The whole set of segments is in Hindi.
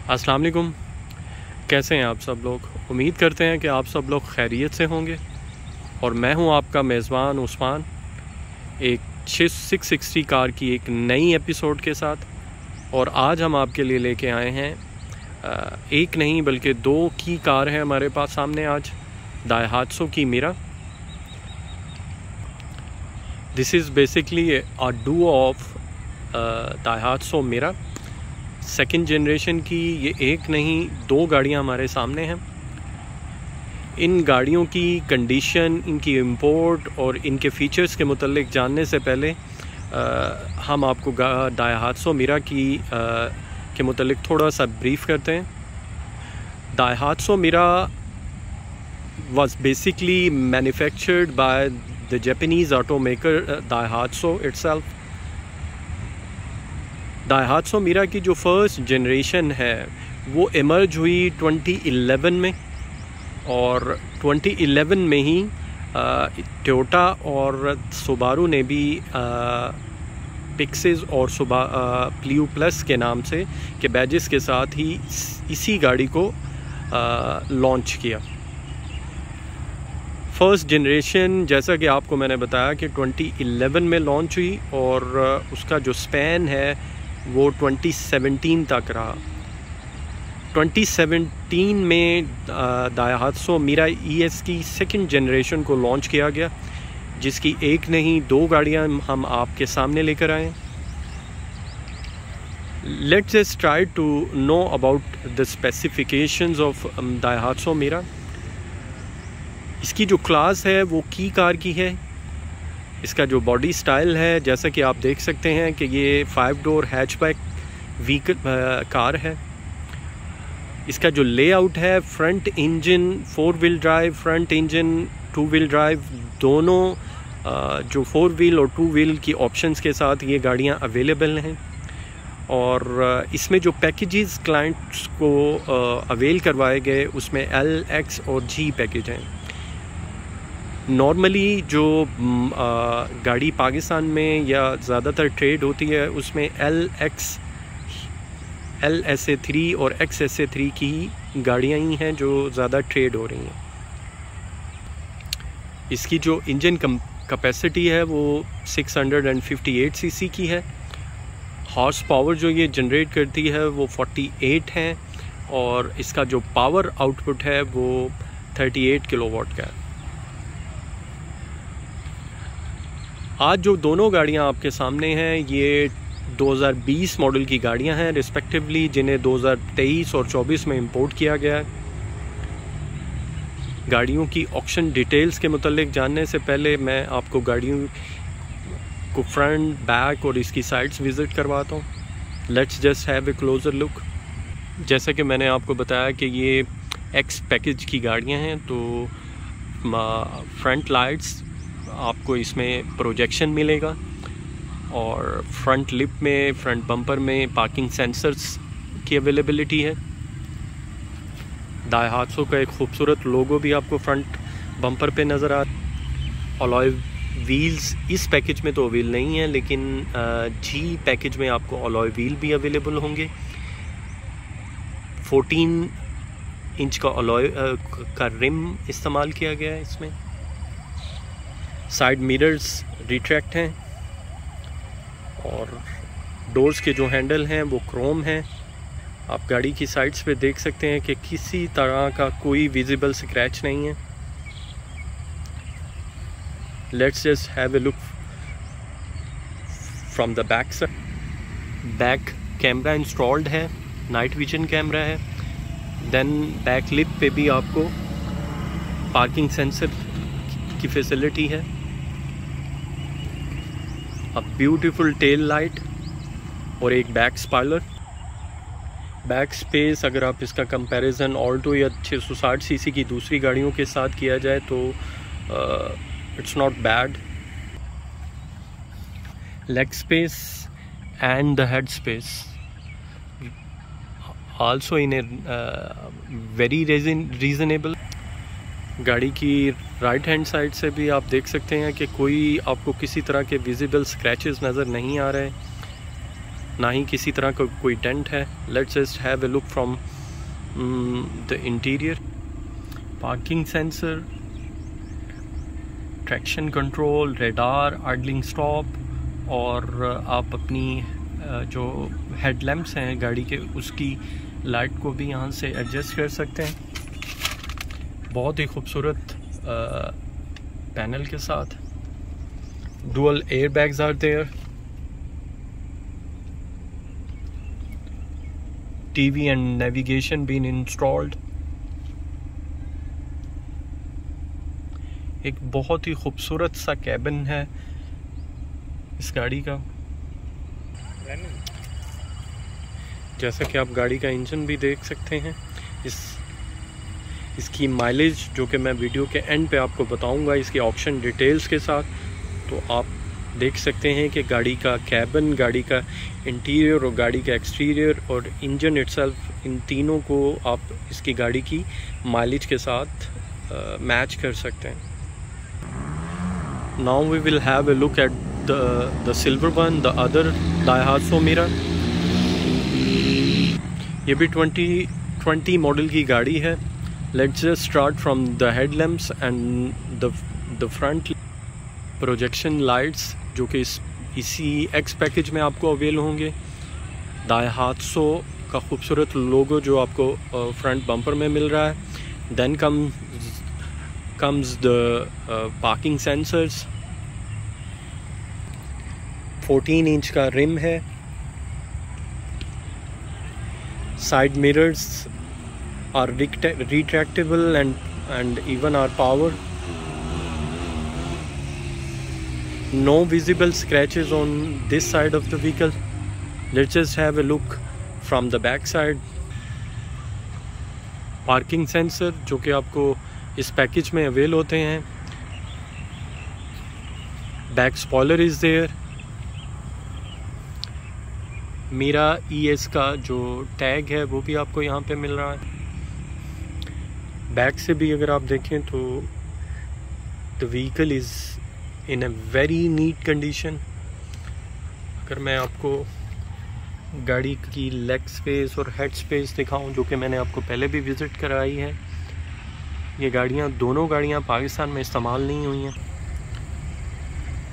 अस्सलाम वालेकुम। कैसे हैं आप सब लोग? उम्मीद करते हैं कि आप सब लोग खैरियत से होंगे। और मैं हूं आपका मेज़बान उस्मान, एक 660 कार की एक नई एपिसोड के साथ। और आज हम आपके लिए लेके आए हैं एक नहीं बल्कि दो की कार है हमारे पास सामने आज, दाइहात्सो की Mira. This is basically a duo of Daihatsu Mira second generation की। ये एक नहीं दो गाड़ियां हमारे सामने हैं। इन गाड़ियों की कंडीशन, इनकी इंपोर्ट और इनके फ़ीचर्स के मुतल्लिक जानने से पहले हम आपको दाइहात्सो मिरा के मुतल्लिक थोड़ा सा ब्रीफ करते हैं। दाइहात्सो Mira was basically manufactured by the Japanese automaker Daihatsu itself। दाइहात्सो Mira की जो फर्स्ट जनरेशन है वो इमर्ज हुई 2011 में, और 2011 में ही टोयोटा और सुबारू ने भी पिक्सेस और प्लियो प्लस के नाम से के बैजेस के साथ ही इसी गाड़ी को लॉन्च किया। फर्स्ट जनरेशन जैसा कि आपको मैंने बताया कि 2011 में लॉन्च हुई, और उसका जो स्पैन है वो 2017 तक रहा। 2017 में दाइहात्सो मिरा ES की सेकंड जनरेशन को लॉन्च किया गया, जिसकी एक नहीं दो गाड़ियां हम आपके सामने लेकर आए। Let's just try to know about the specifications of Daihatsu Mira. इसकी जो क्लास है वो की कार की है। इसका जो बॉडी स्टाइल है, जैसा कि आप देख सकते हैं कि ये 5 डोर हैचबैक व्हीकल कार है। इसका जो लेआउट है, front engine 4 wheel drive, front engine 2 wheel drive, दोनों जो 4 व्हील और 2 व्हील की ऑप्शंस के साथ ये गाड़ियां अवेलेबल हैं। और इसमें जो पैकेजेस क्लाइंट्स को अवेल करवाए गए उसमें L, X और G पैकेज हैं। नॉर्मली जो गाड़ी पाकिस्तान में या ज़्यादातर ट्रेड होती है उसमें LSA3 और XSA3 की गाड़ियाँ ही हैं जो ज़्यादा ट्रेड हो रही हैं। इसकी जो इंजन कैपेसिटी है वो 658 सीसी की है। हॉर्स पावर जो ये जनरेट करती है वो 48 है, और इसका जो पावर आउटपुट है वो 38 किलोवाट का है। आज जो दोनों गाड़ियां आपके सामने हैं ये 2020 मॉडल की गाड़ियां हैं रिस्पेक्टिवली, जिन्हें 2023 और 24 में इंपोर्ट किया गया है। गाड़ियों की ऑक्शन डिटेल्स के मुतालिक जानने से पहले मैं आपको गाड़ियों को फ्रंट, बैक और इसकी साइड्स विज़िट करवाता हूँ। Let's just have a closure look. जैसा कि मैंने आपको बताया कि ये X पैकेज की गाड़ियाँ हैं, तो फ्रंट लाइट्स आपको इसमें प्रोजेक्शन मिलेगा, और फ्रंट लिप में, फ्रंट बम्पर में पार्किंग सेंसर्स की अवेलेबिलिटी है। दाइहात्सो का एक खूबसूरत लोगो भी आपको फ्रंट बम्पर पे नज़र आ रहा है। अलॉय व्हील्स इस पैकेज में तो व्हील नहीं है, लेकिन G पैकेज में आपको अलॉय व्हील भी अवेलेबल होंगे। 14 इंच का अलॉय का रिम इस्तेमाल किया गया है इसमें। साइड मिरर्स रिट्रैक्ट हैं, और डोर्स के जो हैंडल हैं वो क्रोम हैं। आप गाड़ी की साइड्स पे देख सकते हैं कि किसी तरह का कोई विजिबल स्क्रैच नहीं है। Let's just have a look from the back side. Back camera installed है, नाइट विजन कैमरा है। देन बैक लिप पे भी आपको पार्किंग सेंसर की फैसिलिटी है। अ ब्यूटीफुल टेल लाइट और एक बैक स्पॉइलर। बैक स्पेस अगर आप इसका कंपैरिजन ऑल्टो या 660 सीसी की दूसरी गाड़ियों के साथ किया जाए तो it's not bad. Leg space and the head space also in a very reasonable. गाड़ी की राइट हैंड साइड से भी आप देख सकते हैं कि कोई आपको किसी तरह के विजिबल स्क्रैचेस नज़र नहीं आ रहे। ना ही किसी तरह का कोई डेंट है। Let's just have a look from the interior. Parking sensor, traction control, radar, idling stop और आप अपनी जो हेडलैम्प्स हैं गाड़ी के उसकी लाइट को भी यहाँ से एडजस्ट कर सकते हैं। बहुत ही खूबसूरत पैनल के साथ। Dual air bags are there. TV and navigation been installed. एक बहुत ही खूबसूरत सा कैबिन है इस गाड़ी का। जैसा कि आप गाड़ी का इंजन भी देख सकते हैं। इसकी माइलेज जो कि मैं वीडियो के एंड पे आपको बताऊंगा इसकी ऑप्शन डिटेल्स के साथ, तो आप देख सकते हैं कि गाड़ी का कैबिन, गाड़ी का इंटीरियर और गाड़ी का एक्सटीरियर और इंजन इटसेल्फ, इन तीनों को आप इसकी गाड़ी की माइलेज के साथ मैच कर सकते हैं। Now we will have a look at the silver one, the other Daihatsu Mira. ये भी 2020 मॉडल की गाड़ी है। Let's just start from the headlamps and the front projection lights, जो कि इसी एक्स पैकेज में आपको अवेल होंगे। दाइहात्सो का खूबसूरत लोगो जो आपको फ्रंट बम्पर में मिल रहा है। Then comes the parking sensors। 14 inch का रिम है। Side mirrors are retractable and even are power. No visible scratches on this side of the vehicle. Let's just have a look from the back side. Parking sensor जो कि आपको इस पैकेज में अवेल होते हैं। Back spoiler is there. Meera ES का जो टैग है वो भी आपको यहाँ पे मिल रहा है। बैक से भी अगर आप देखें तो the vehicle is in a very neat condition. अगर मैं आपको गाड़ी की लेग स्पेस और हेड स्पेस दिखाऊं, जो कि मैंने आपको पहले भी विज़िट कराई है, ये गाड़ियाँ, दोनों गाड़ियाँ पाकिस्तान में इस्तेमाल नहीं हुई हैं।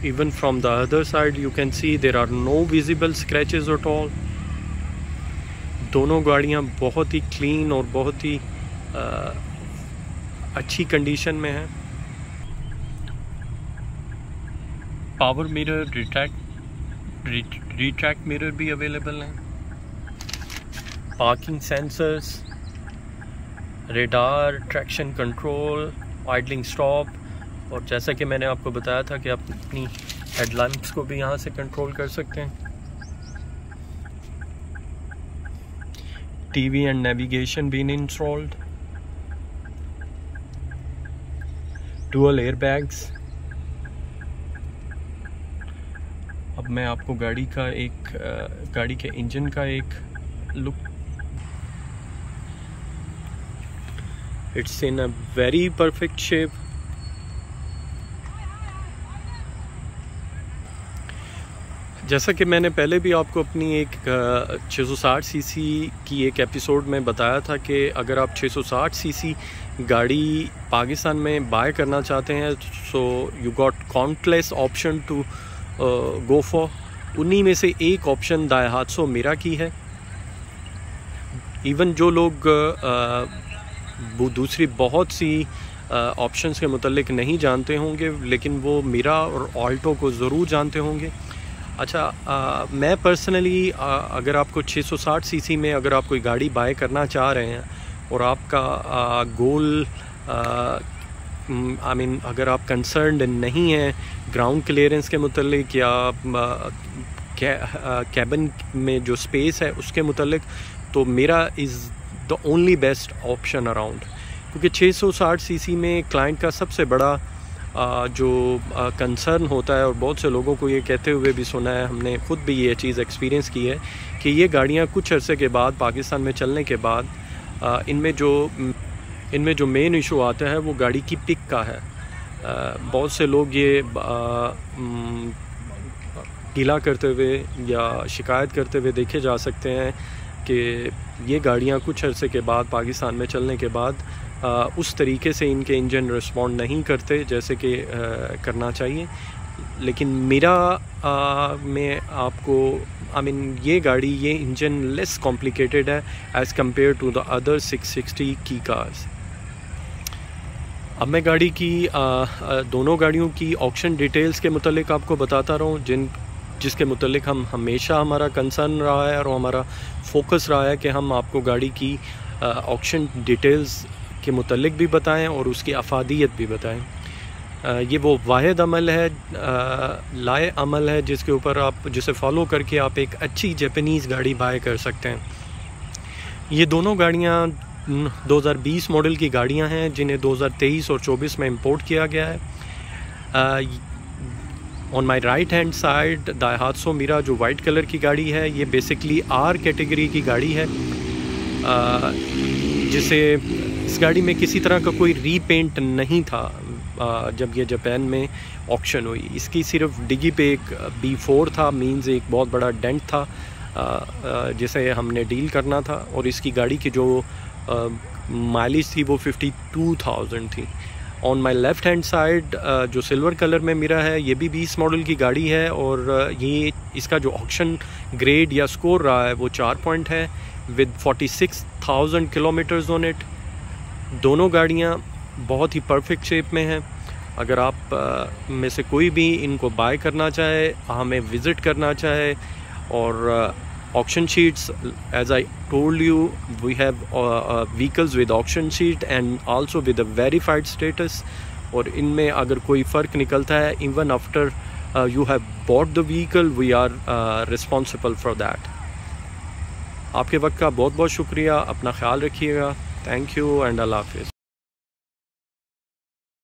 Even from the other side you can see there are no visible scratches at all. दोनों गाड़ियाँ बहुत ही क्लीन और बहुत ही अच्छी कंडीशन में है। पावर मिरर, रिट्रैक्ट मिरर भी अवेलेबल हैं। Parking sensors, radar, traction control, idling stop, और जैसा कि मैंने आपको बताया था कि आप अपनी हेडलाइट्स को भी यहाँ से कंट्रोल कर सकते हैं। TV and navigation been installed. Dual air bags. अब मैं आपको गाड़ी के इंजन का एक look. It's in a very perfect shape. जैसा कि मैंने पहले भी आपको अपनी एक 660 सीसी की एक एपिसोड में बताया था कि अगर आप 660 सीसी गाड़ी पाकिस्तान में बाय करना चाहते हैं, so you got countless option to go for. उन्हीं में से एक ऑप्शन दाइहात्सो मिरा की है। इवन जो लोग दूसरी बहुत सी ऑप्शंस के मुतल्लिक नहीं जानते होंगे, लेकिन वो मिरा और ऑल्टो को ज़रूर जानते होंगे। अच्छा, मैं पर्सनली अगर आपको 660 सीसी में अगर आप कोई गाड़ी बाय करना चाह रहे हैं और आपका गोल अगर आप कंसर्न्ड नहीं हैं ग्राउंड क्लियरेंस के मुतल्लिक या कैबिन में जो स्पेस है उसके मुतल्लिक, तो मेरा is the only best option around. क्योंकि 660 सीसी में क्लाइंट का सबसे बड़ा जो कंसर्न होता है, और बहुत से लोगों को ये कहते हुए भी सुना है, हमने ख़ुद भी ये चीज़ एक्सपीरियंस की है कि ये गाड़ियाँ कुछ अरसे के बाद पाकिस्तान में चलने के बाद इनमें जो मेन इशू आता है वो गाड़ी की पिक का है। बहुत से लोग ये गिला करते हुए या शिकायत करते हुए देखे जा सकते हैं कि ये गाड़ियाँ कुछ अरसे के बाद पाकिस्तान में चलने के बाद उस तरीके से इनके इंजन रिस्पॉन्ड नहीं करते जैसे कि करना चाहिए। लेकिन मेरा में आपको ये गाड़ी, ये इंजन लेस कॉम्प्लिकेटेड है as compare to the other 660 की कार्स। अब मैं गाड़ी की दोनों गाड़ियों की ऑक्शन डिटेल्स के मुतालिक आपको बताता रहूँ, जिसके मुतालिक हम हमेशा हमारा कंसर्न रहा है और हमारा फोकस रहा है कि हम आपको गाड़ी की ऑक्शन डिटेल्स के मुतालिक भी बताएं और उसकी अफादियत भी बताएं। ये वो वाहिद अमल है, लाए अमल है जिसके ऊपर आप, जिसे फॉलो करके आप एक अच्छी जापानीज़ गाड़ी बाय कर सकते हैं। ये दोनों गाड़ियाँ 2020 मॉडल की गाड़ियाँ हैं जिन्हें 2023 और 24 में इंपोर्ट किया गया है। On my right hand side Daihatsu Mira जो वाइट कलर की गाड़ी है, ये बेसिकली आर कैटेगरी की गाड़ी है, जिसे इस गाड़ी में किसी तरह का कोई रीपेंट नहीं था जब ये जापान में ऑक्शन हुई। इसकी सिर्फ डिग्गी पे एक B4 था, मींस एक बहुत बड़ा डेंट था जिसे हमने डील करना था, और इसकी गाड़ी की जो माइलेज थी वो 52,000 थी। On my left hand side जो सिल्वर कलर में मिरा है, ये भी 20 मॉडल की गाड़ी है और ये इसका जो ऑक्शन ग्रेड या स्कोर रहा है वो 4 पॉइंट है विद 46,000 किलोमीटर्स ऑन इट। दोनों गाड़ियाँ बहुत ही परफेक्ट शेप में हैं। अगर आप में से कोई भी इनको बाय करना चाहे, हमें विज़िट करना चाहे, और auction sheets, as I told you, we have vehicles with auction sheet and also with a verified status, और इनमें अगर कोई फ़र्क निकलता है even after you have bought the vehicle, we are responsible for that. आपके वक्त का बहुत बहुत शुक्रिया, अपना ख्याल रखिएगा। थैंक यू एंड अल्लाह हाफिज़।